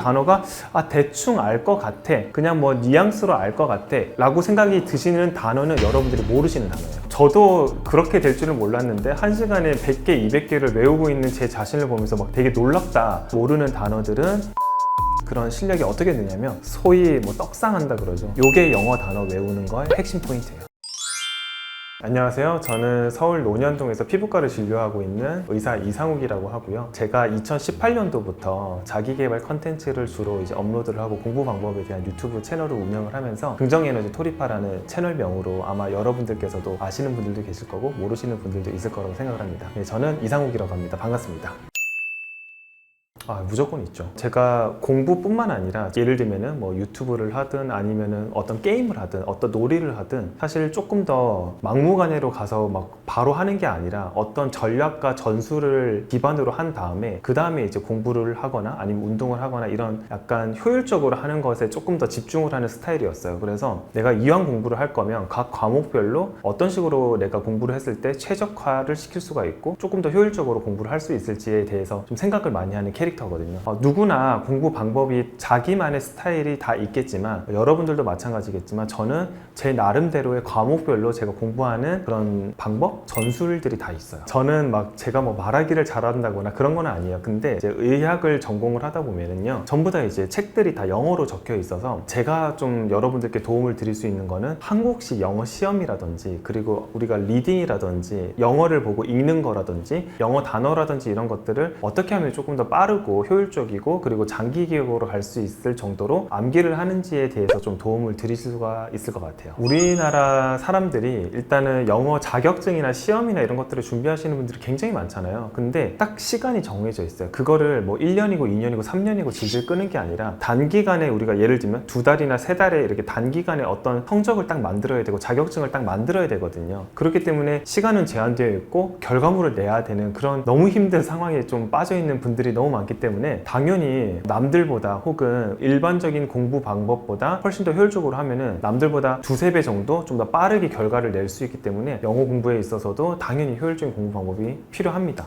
단어가 대충 알 것 같아, 그냥 뭐 뉘앙스로 알 것 같아 라고 생각이 드시는 단어는 여러분들이 모르시는 단어예요. 저도 그렇게 될 줄은 몰랐는데 1시간에 100개, 200개를 외우고 있는 제 자신을 보면서 막 되게 놀랍다. 모르는 단어들은 그런 실력이 어떻게 되냐면 소위 뭐 떡상한다 그러죠. 요게 영어 단어 외우는 거의 핵심 포인트예요. 안녕하세요. 저는 서울 논현동에서 피부과를 진료하고 있는 의사 이상욱이라고 하고요. 제가 2018년도부터 자기계발 컨텐츠를 주로 이제 업로드를 하고 공부 방법에 대한 유튜브 채널을 운영을 하면서 긍정에너지 토리파라는 채널명으로 아마 여러분들께서도 아시는 분들도 계실 거고 모르시는 분들도 있을 거라고 생각을 합니다. 네, 저는 이상욱이라고 합니다. 반갑습니다. 무조건 있죠. 제가 공부뿐만 아니라 예를 들면은 뭐 유튜브를 하든 아니면은 어떤 게임을 하든 어떤 놀이를 하든 사실 조금 더 막무가내로 가서 막 바로 하는 게 아니라 어떤 전략과 전술을 기반으로 한 다음에 그 다음에 이제 공부를 하거나 아니면 운동을 하거나 이런 약간 효율적으로 하는 것에 조금 더 집중을 하는 스타일이었어요. 그래서 내가 이왕 공부를 할 거면 각 과목별로 어떤 식으로 내가 공부를 했을 때 최적화를 시킬 수가 있고 조금 더 효율적으로 공부를 할 수 있을지에 대해서 좀 생각을 많이 하는 캐릭터거든요. 누구나 공부 방법이 자기만의 스타일이 다 있겠지만 여러분들도 마찬가지겠지만 저는 제 나름대로의 과목별로 제가 공부하는 그런 방법? 전술들이 다 있어요. 저는 막 제가 뭐 말하기를 잘한다거나 그런 건 아니에요. 근데 이제 의학을 전공을 하다 보면은요 전부 다 이제 책들이 다 영어로 적혀 있어서 제가 좀 여러분들께 도움을 드릴 수 있는 거는 한국식 영어 시험이라든지 그리고 우리가 리딩이라든지 영어를 보고 읽는 거라든지 영어 단어라든지 이런 것들을 어떻게 하면 조금 더 빠르고 효율적이고 그리고 장기 기억으로 갈 수 있을 정도로 암기를 하는지에 대해서 좀 도움을 드릴 수가 있을 것 같아요. 우리나라 사람들이 일단은 영어 자격증이나 시험이나 이런 것들을 준비하시는 분들이 굉장히 많잖아요. 근데 딱 시간이 정해져 있어요. 그거를 뭐 1년이고 2년이고 3년이고 질질 끄는 게 아니라 단기간에 우리가 예를 들면 2달이나 3달에 이렇게 단기간에 어떤 성적을 딱 만들어야 되고 자격증을 딱 만들어야 되거든요. 그렇기 때문에 시간은 제한되어 있고 결과물을 내야 되는 그런 너무 힘든 상황에 좀 빠져 있는 분들이 너무 많기 때문에 당연히 남들보다 혹은 일반적인 공부 방법보다 훨씬 더 효율적으로 하면은 남들보다 2~3배 정도 좀 더 빠르게 결과를 낼 수 있기 때문에 영어 공부에 있어서도 당연히 효율적인 공부 방법이 필요합니다.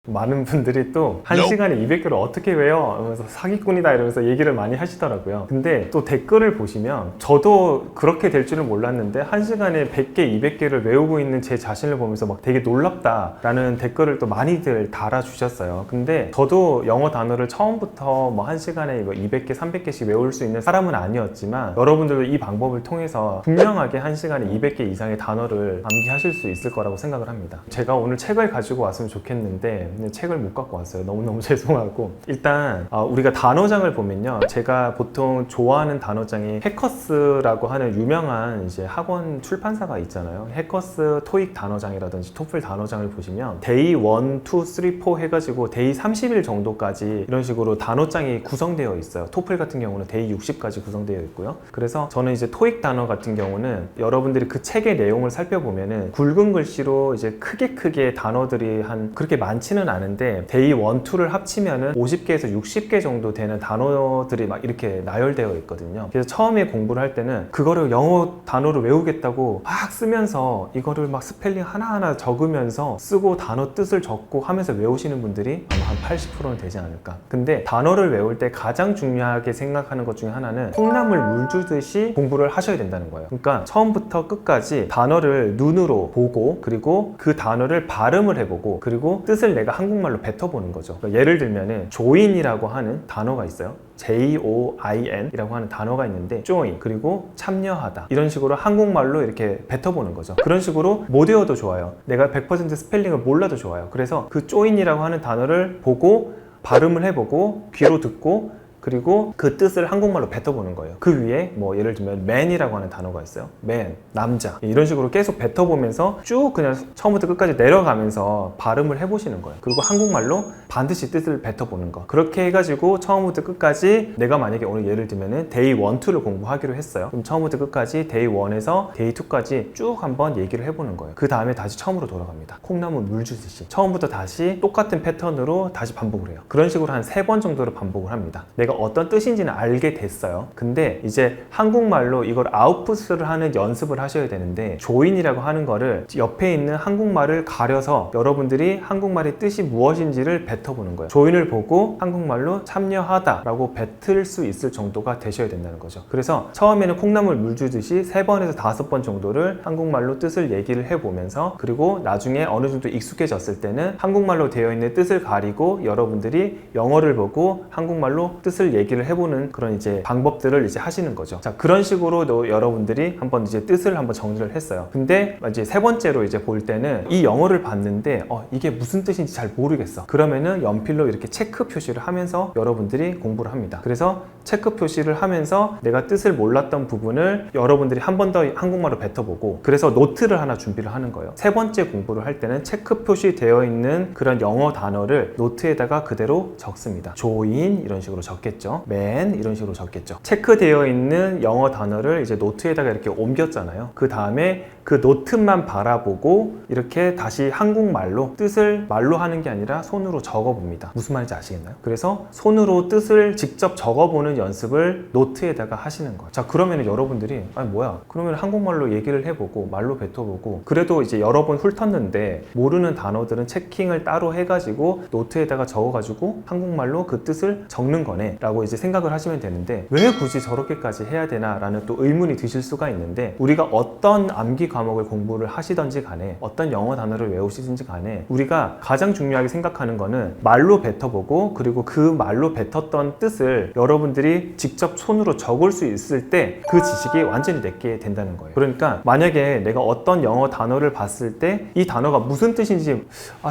많은 분들이 또 1시간에 200개를 어떻게 외워? 이러면서 사기꾼이다 이러면서 얘기를 많이 하시더라고요. 근데 또 댓글을 보시면 저도 그렇게 될 줄은 몰랐는데 1시간에 100개, 200개를 외우고 있는 제 자신을 보면서 막 되게 놀랍다 라는 댓글을 또 많이들 달아주셨어요. 근데 저도 영어 단어를 처음부터 뭐 1시간에 200개, 300개씩 외울 수 있는 사람은 아니었지만 여러분들도 이 방법을 통해서 분명하게 1시간에 200개 이상의 단어를 암기하실 수 있을 거라고 생각을 합니다. 제가 오늘 책을 가지고 왔으면 좋겠는데 근데 책을 못 갖고 왔어요. 너무너무 죄송하고 일단 우리가 단어장을 보면요 제가 보통 좋아하는 단어장이 해커스라고 하는 유명한 이제 학원 출판사가 있잖아요. 해커스 토익 단어장이라든지 토플 단어장을 보시면 데이 1, 2, 3, 4 해가지고 데이 30일 정도까지 이런 식으로 단어장이 구성되어 있어요. 토플 같은 경우는 데이 60까지 구성되어 있고요. 그래서 저는 이제 토익 단어 같은 경우는 여러분들이 그 책의 내용을 살펴보면은 굵은 글씨로 이제 크게 단어들이 한 그렇게 많지는 않은데 데이 1, 2를 합치면은 50개에서 60개 정도 되는 단어들이 막 이렇게 나열되어 있거든요. 그래서 처음에 공부를 할 때는 그거를 영어 단어를 외우겠다고 막 쓰면서 이거를 막 스펠링 하나하나 적으면서 쓰고 단어 뜻을 적고 하면서 외우시는 분들이 아마 한 80%는 되지 않을까. 근데 단어를 외울 때 가장 중요하게 생각하는 것 중에 하나는 콩나물 물 주듯이 공부를 하셔야 된다는 거예요. 그러니까 처음부터 끝까지 단어를 눈으로 보고 그리고 그 단어를 발음을 해보고 그리고 뜻을 내가 한국말로 뱉어보는 거죠. 그러니까 예를 들면은 조인이라고 하는 단어가 있어요. Join 이라고 하는 단어가 있는데 join 그리고 참여하다 이런 식으로 한국말로 이렇게 뱉어보는 거죠. 그런 식으로 못 외워도 좋아요. 내가 100% 스펠링을 몰라도 좋아요. 그래서 그 join이라고 하는 단어를 보고 발음을 해보고 귀로 듣고 그리고 그 뜻을 한국말로 뱉어보는 거예요. 그 위에 뭐 예를 들면 man이라고 하는 단어가 있어요. man, 남자 이런 식으로 계속 뱉어보면서 쭉 그냥 처음부터 끝까지 내려가면서 발음을 해보시는 거예요. 그리고 한국말로 반드시 뜻을 뱉어보는 거. 그렇게 해가지고 처음부터 끝까지 내가 만약에 오늘 예를 들면은 데이 1, 2를 공부하기로 했어요. 그럼 처음부터 끝까지 데이 1에서 데이 2까지 쭉 한번 얘기를 해보는 거예요. 그 다음에 다시 처음으로 돌아갑니다. 콩나물 물 주듯이 처음부터 다시 똑같은 패턴으로 다시 반복을 해요. 그런 식으로 한 3번 정도를 반복을 합니다. 내가 얘가 어떤 뜻인지는 알게 됐어요. 근데 이제 한국말로 이걸 아웃풋을 하는 연습을 하셔야 되는데 조인이라고 하는 거를 옆에 있는 한국말을 가려서 여러분들이 한국말의 뜻이 무엇인지를 뱉어보는 거예요. 조인을 보고 한국말로 참여하다 라고 뱉을 수 있을 정도가 되셔야 된다는 거죠. 그래서 처음에는 콩나물 물 주듯이 3번에서 5번 정도를 한국말로 뜻을 얘기를 해보면서, 그리고 나중에 어느 정도 익숙해졌을 때는 한국말로 되어 있는 뜻을 가리고 여러분들이 영어를 보고 한국말로 뜻을 얘기를 해보는 그런 이제 방법들을 이제 하시는 거죠. 자, 그런 식으로 여러분들이 한번 이제 뜻을 한번 정리를 했어요. 근데 이제 3번째로 이제 볼 때는 이 영어를 봤는데 이게 무슨 뜻인지 잘 모르겠어. 그러면은 연필로 이렇게 체크 표시를 하면서 여러분들이 공부를 합니다. 그래서 체크 표시를 하면서 내가 뜻을 몰랐던 부분을 여러분들이 한 번 더 한국말로 뱉어보고, 그래서 노트를 하나 준비를 하는 거예요. 3번째 공부를 할 때는 체크 표시되어 있는 그런 영어 단어를 노트에다가 그대로 적습니다. join 이런 식으로 적겠죠. man 이런 식으로 적겠죠. 체크되어 있는 영어 단어를 이제 노트에다가 이렇게 옮겼잖아요. 그 다음에 그 노트만 바라보고 이렇게 다시 한국말로 뜻을 말로 하는 게 아니라 손으로 적어봅니다. 무슨 말인지 아시겠나요? 그래서 손으로 뜻을 직접 적어보는 연습을 노트에다가 하시는 거예요. 자, 그러면 여러분들이 아니 뭐야, 그러면 한국말로 얘기를 해보고 말로 뱉어보고, 그래도 이제 여러 번 훑었는데 모르는 단어들은 체킹을 따로 해가지고 노트에다가 적어가지고 한국말로 그 뜻을 적는 거네 라고 이제 생각을 하시면 되는데, 왜 굳이 저렇게까지 해야 되나 라는 또 의문이 드실 수가 있는데, 우리가 어떤 암기 과목을 공부를 하시던지 간에 어떤 영어 단어를 외우시든지 간에 우리가 가장 중요하게 생각하는 거는 말로 뱉어보고, 그리고 그 말로 뱉었던 뜻을 여러분들이 직접 손으로 적을 수 있을 때 그 지식이 완전히 내게 된다는 거예요. 그러니까 만약에 내가 어떤 영어 단어를 봤을 때 이 단어가 무슨 뜻인지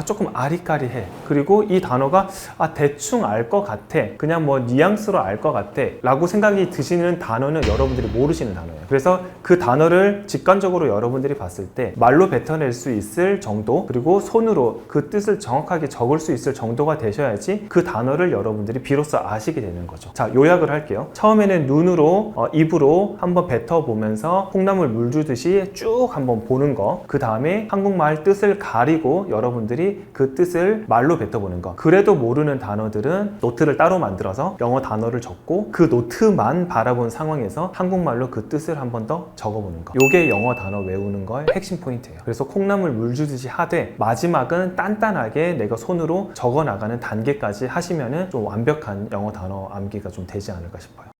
조금 아리까리해, 그리고 이 단어가 대충 알 것 같아, 그냥 뭐 뉘앙스로 알 것 같아 라고 생각이 드시는 단어는 여러분들이 모르시는 단어예요. 그래서 그 단어를 직관적으로 여러분들이 봤을 때 말로 뱉어낼 수 있을 정도, 그리고 손으로 그 뜻을 정확하게 적을 수 있을 정도가 되셔야지 그 단어를 여러분들이 비로소 아시게 되는 거죠. 자, 요약을 할게요. 처음에는 눈으로 입으로 한번 뱉어보면서 콩나물 물 주듯이 쭉 한번 보는 거, 그 다음에 한국말 뜻을 가리고 여러분들이 그 뜻을 말로 뱉어보는 거. 그래도 모르는 단어들은 노트를 따로 만들어서 영어 단어를 적고 그 노트만 바라본 상황에서 한국말로 그 뜻을 한번 더 적어보는 거. 요게 영어 단어 외우는 거의 핵심 포인트예요. 그래서 콩나물 물 주듯이 하되 마지막은 단단하게 내가 손으로 적어 나가는 단계까지 하시면은 좀 완벽한 영어 단어 암기가 좀 되지 않을까 싶어요.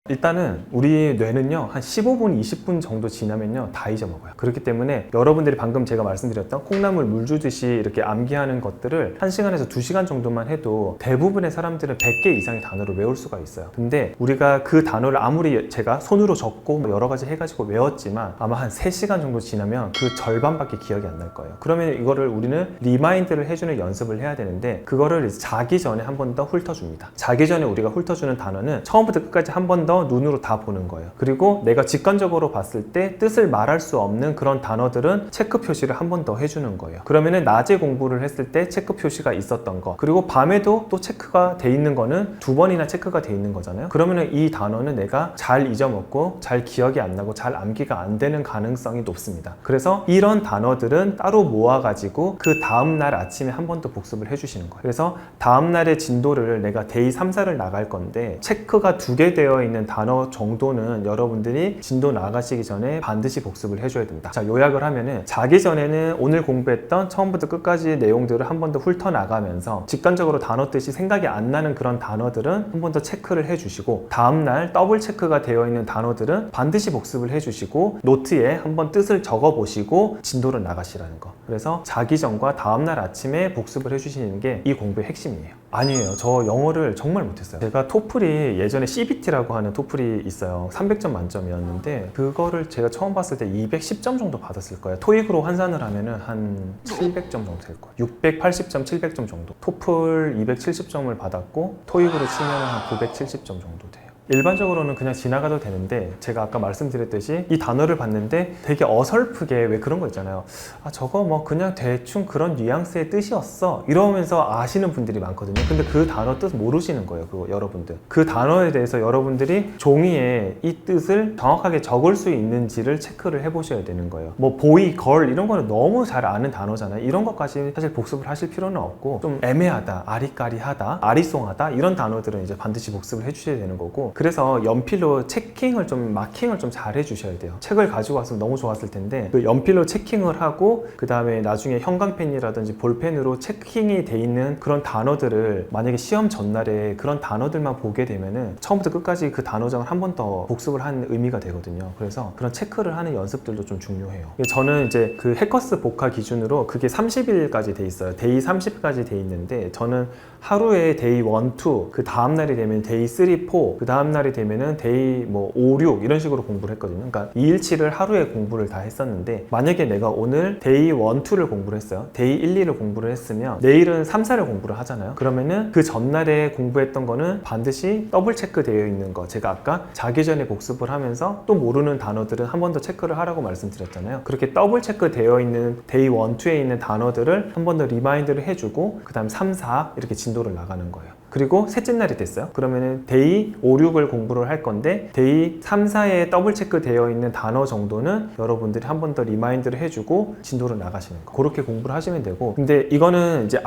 일단은 우리 뇌는요 한 15분, 20분 정도 지나면요 다 잊어먹어요. 그렇기 때문에 여러분들이 방금 제가 말씀드렸던 콩나물 물 주듯이 이렇게 암기하는 것들을 1시간에서 2시간 정도만 해도 대부분의 사람들은 100개 이상의 단어를 외울 수가 있어요. 근데 우리가 그 단어를 아무리 제가 손으로 적고 뭐 여러 가지 해가지고 외웠지만 아마 한 3시간 정도 지나면 그 절반밖에 기억이 안 날 거예요. 그러면 이거를 우리는 리마인드를 해주는 연습을 해야 되는데, 그거를 자기 전에 한 번 더 훑어줍니다. 자기 전에 우리가 훑어주는 단어는 처음부터 끝까지 한 번 더 눈으로 다 보는 거예요. 그리고 내가 직관적으로 봤을 때 뜻을 말할 수 없는 그런 단어들은 체크 표시를 한 번 더 해주는 거예요. 그러면은 낮에 공부를 했을 때 체크 표시가 있었던 거, 그리고 밤에도 또 체크가 돼 있는 거는 2번이나 체크가 돼 있는 거잖아요. 그러면은 이 단어는 내가 잘 잊어먹고 잘 기억이 안 나고 잘 암기가 안 되는 가능성이 높습니다. 그래서 이런 단어들은 따로 모아가지고 그 다음날 아침에 한 번 더 복습을 해주시는 거예요. 그래서 다음날의 진도를 내가 데이 3, 4를 나갈 건데 체크가 2개 되어 있는 단어 정도는 여러분들이 진도 나가시기 전에 반드시 복습을 해줘야 된다. 자, 요약을 하면은 자기 전에는 오늘 공부했던 처음부터 끝까지 내용들을 한 번 더 훑어나가면서 직관적으로 단어 뜻이 생각이 안 나는 그런 단어들은 한 번 더 체크를 해주시고, 다음날 더블 체크가 되어 있는 단어들은 반드시 복습을 해주시고 노트에 한번 뜻을 적어보시고 진도를 나가시라는 거. 그래서 자기 전과 다음날 아침에 복습을 해주시는 게 이 공부의 핵심이에요. 아니에요. 저 영어를 정말 못했어요. 제가 토플이 예전에 CBT라고 하는 토플이 있어요. 300점 만점이었는데 그거를 제가 처음 봤을 때 210점 정도 받았을 거예요. 토익으로 환산을 하면은 한 700점 정도 될 거예요. 680점, 700점 정도. 토플 270점을 받았고 토익으로 치면 한 970점 정도 돼요. 일반적으로는 그냥 지나가도 되는데 제가 아까 말씀드렸듯이 이 단어를 봤는데 되게 어설프게 왜 그런 거 있잖아요. 아 저거 뭐 그냥 대충 그런 뉘앙스의 뜻이었어 이러면서 아시는 분들이 많거든요. 근데 그 단어 뜻 모르시는 거예요. 그거 여러분들 그 단어에 대해서 여러분들이 종이에 이 뜻을 정확하게 적을 수 있는지를 체크를 해보셔야 되는 거예요. 뭐 보이, 걸 이런 거는 너무 잘 아는 단어잖아요. 이런 것까지 사실 복습을 하실 필요는 없고 좀 애매하다, 아리까리하다, 아리송하다 이런 단어들은 이제 반드시 복습을 해주셔야 되는 거고 그래서 연필로 체킹을 좀 마킹을 좀 잘 해주셔야 돼요. 책을 가지고 왔으면 너무 좋았을 텐데 그 연필로 체킹을 하고 그 다음에 나중에 형광펜이라든지 볼펜으로 체킹이 돼 있는 그런 단어들을 만약에 시험 전날에 그런 단어들만 보게 되면은 처음부터 끝까지 그 단어장을 한 번 더 복습을 한 의미가 되거든요. 그래서 그런 체크를 하는 연습들도 좀 중요해요. 저는 이제 그 해커스 복화 기준으로 그게 30일까지 돼 있어요. 데이 30까지 돼 있는데 저는 하루에 데이 1, 2, 그 다음날이 되면 데이 3, 4, 그 다음날이 되면은 데이 뭐 5, 6 이런 식으로 공부를 했거든요. 그러니까 2일치를 하루에 공부를 다 했었는데 만약에 내가 오늘 데이 1, 2를 공부를 했어요. 데이 1, 2를 공부를 했으면 내일은 3, 4를 공부를 하잖아요. 그러면은 그 전날에 공부했던 거는 반드시 더블 체크 되어 있는 거 제가 아까 자기 전에 복습을 하면서 또 모르는 단어들은 한 번 더 체크를 하라고 말씀드렸잖아요. 그렇게 더블 체크 되어 있는 데이 1, 2에 있는 단어들을 한 번 더 리마인드를 해주고 그 다음 3, 4 이렇게 진도를 나가는 거예요. 그리고 셋째 날이 됐어요. 그러면은 데이 5, 6을 공부를 할 건데 데이 3, 4에 더블 체크 되어 있는 단어 정도는 여러분들이 한 번 더 리마인드를 해주고 진도를 나가시는 거. 그렇게 공부를 하시면 되고 근데 이거는 이제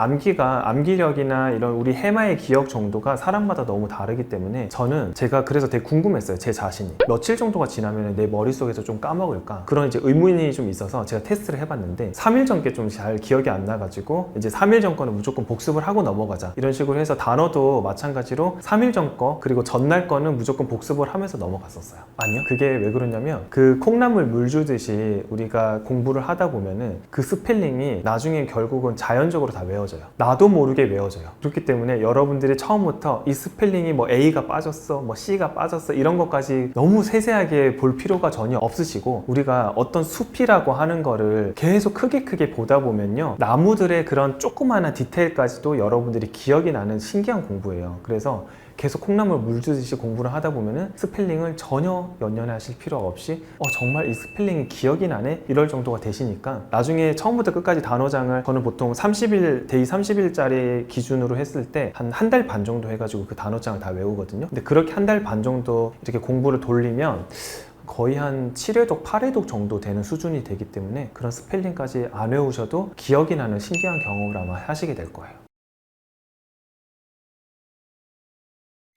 암기력이나 이런 우리 해마의 기억 정도가 사람마다 너무 다르기 때문에 저는 제가 그래서 되게 궁금했어요. 제 자신이 며칠 정도가 지나면 내 머릿속에서 좀 까먹을까 그런 이제 의문이 좀 있어서 제가 테스트를 해봤는데 3일 전께 좀 잘 기억이 안 나가지고 이제 3일 전 거는 무조건 복습을 하고 넘어가자 이런 식으로 해서 단어도 마찬가지로 3일 전 거 그리고 전날 거는 무조건 복습을 하면서 넘어갔었어요. 아니요, 그게 왜 그러냐면 그 콩나물 물 주듯이 우리가 공부를 하다 보면은 그 스펠링이 나중에 결국은 자연적으로 다 외워져요. 나도 모르게 외워져요. 그렇기 때문에 여러분들이 처음부터 이 스펠링이 뭐 A가 빠졌어 뭐 C가 빠졌어 이런 것까지 너무 세세하게 볼 필요가 전혀 없으시고 우리가 어떤 숲이라고 하는 거를 계속 크게 보다 보면요 나무들의 그런 조그마한 디테일까지도 여러분들이 기억이 나는 신기한 공부예요. 그래서 계속 콩나물 물 주듯이 공부를 하다 보면은 스펠링을 전혀 연연하실 필요 없이 정말 이 스펠링이 기억이 나네? 이럴 정도가 되시니까 나중에 처음부터 끝까지 단어장을 저는 보통 30일, 데이 30일짜리 기준으로 했을 때 한 달 반 정도 해가지고 그 단어장을 다 외우거든요. 근데 그렇게 한 달 반 정도 이렇게 공부를 돌리면 거의 한 7회독, 8회독 정도 되는 수준이 되기 때문에 그런 스펠링까지 안 외우셔도 기억이 나는 신기한 경험을 아마 하시게 될 거예요.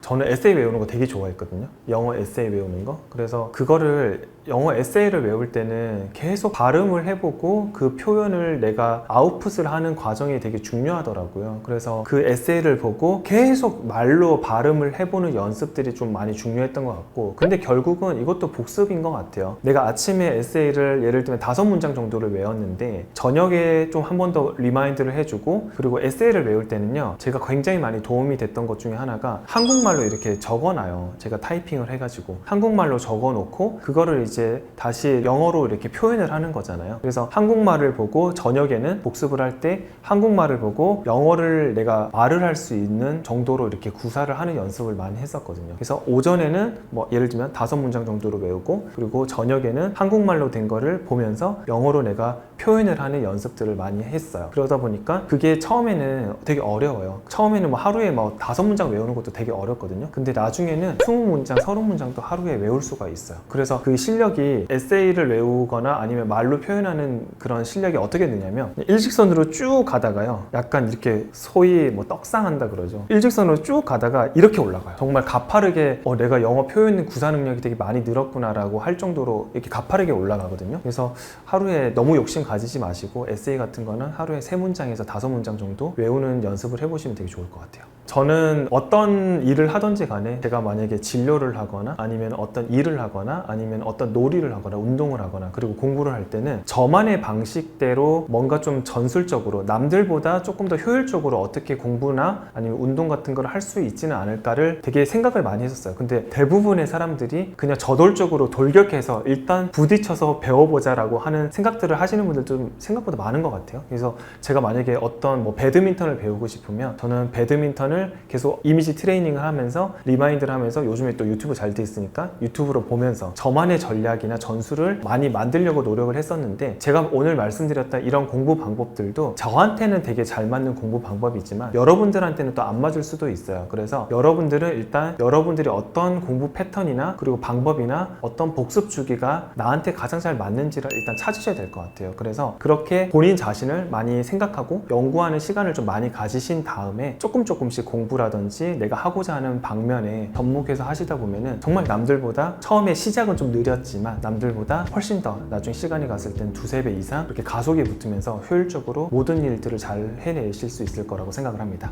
저는 에세이 외우는 거 되게 좋아했거든요. 영어 에세이 외우는 거. 그래서 그거를 영어 에세이를 외울 때는 계속 발음을 해보고 그 표현을 내가 아웃풋을 하는 과정이 되게 중요하더라고요. 그래서 그 에세이를 보고 계속 말로 발음을 해보는 연습들이 좀 많이 중요했던 것 같고 근데 결국은 이것도 복습인 것 같아요. 내가 아침에 에세이를 예를 들면 5문장 정도를 외웠는데 저녁에 좀 한 번 더 리마인드를 해주고 그리고 에세이를 외울 때는요 제가 굉장히 많이 도움이 됐던 것 중에 하나가 한국말로 이렇게 적어놔요. 제가 타이핑을 해가지고 한국말로 적어놓고 그거를 이제 다시 영어로 이렇게 표현을 하는 거잖아요. 그래서 한국말을 보고 저녁에는 복습을 할 때 한국말을 보고 영어를 내가 말을 할 수 있는 정도로 이렇게 구사를 하는 연습을 많이 했었거든요. 그래서 오전에는 뭐 예를 들면 5문장 정도로 외우고 그리고 저녁에는 한국말로 된 거를 보면서 영어로 내가 표현을 하는 연습들을 많이 했어요. 그러다 보니까 그게 처음에는 되게 어려워요. 처음에는 뭐 하루에 뭐 5문장 외우는 것도 되게 어렵거든요. 근데 나중에는 20문장, 30문장도 하루에 외울 수가 있어요. 그래서 그 실력이 에세이를 외우거나 아니면 말로 표현하는 그런 실력이 어떻게 되냐면 일직선으로 쭉 가다가요 약간 이렇게 소위 뭐 떡상한다 그러죠. 일직선으로 쭉 가다가 이렇게 올라가요. 정말 가파르게 내가 영어 표현 구사 능력이 되게 많이 늘었구나 라고 할 정도로 이렇게 가파르게 올라가거든요. 그래서 하루에 너무 욕심 가지지 마시고 에세이 같은 거는 하루에 3문장에서 5문장 정도 외우는 연습을 해보시면 되게 좋을 것 같아요. 저는 어떤 일을 하든지 간에 제가 만약에 진료를 하거나 아니면 어떤 일을 하거나 아니면 어떤 놀이를 하거나 운동을 하거나 그리고 공부를 할 때는 저만의 방식대로 뭔가 좀 전술적으로 남들보다 조금 더 효율적으로 어떻게 공부나 아니면 운동 같은 걸 할 수 있지는 않을까를 되게 생각을 많이 했었어요. 근데 대부분의 사람들이 그냥 저돌적으로 돌격해서 일단 부딪혀서 배워보자 라고 하는 생각들을 하시는 분들 좀 생각보다 많은 것 같아요. 그래서 제가 만약에 어떤 뭐 배드민턴을 배우고 싶으면 저는 배드민턴을 계속 이미지 트레이닝을 하면서 리마인드를 하면서 요즘에 또 유튜브 잘 돼 있으니까 유튜브로 보면서 저만의 전략이나 전술을 많이 만들려고 노력을 했었는데, 제가 오늘 말씀드렸던 이런 공부 방법들도 저한테는 되게 잘 맞는 공부 방법이지만 여러분들한테는 또 안 맞을 수도 있어요. 그래서 여러분들은 일단 여러분들이 어떤 공부 패턴이나 그리고 방법이나 어떤 복습 주기가 나한테 가장 잘 맞는지를 일단 찾으셔야 될 것 같아요. 그래서 그렇게 본인 자신을 많이 생각하고 연구하는 시간을 좀 많이 가지신 다음에 조금씩 공부라든지 내가 하고자 하는 방면에 접목해서 하시다 보면은 정말 남들보다 처음에 시작은 좀 느렸지만 남들보다 훨씬 더 나중에 시간이 갔을 땐 두세 배 이상 이렇게 가속이 붙으면서 효율적으로 모든 일들을 잘 해내실 수 있을 거라고 생각을 합니다.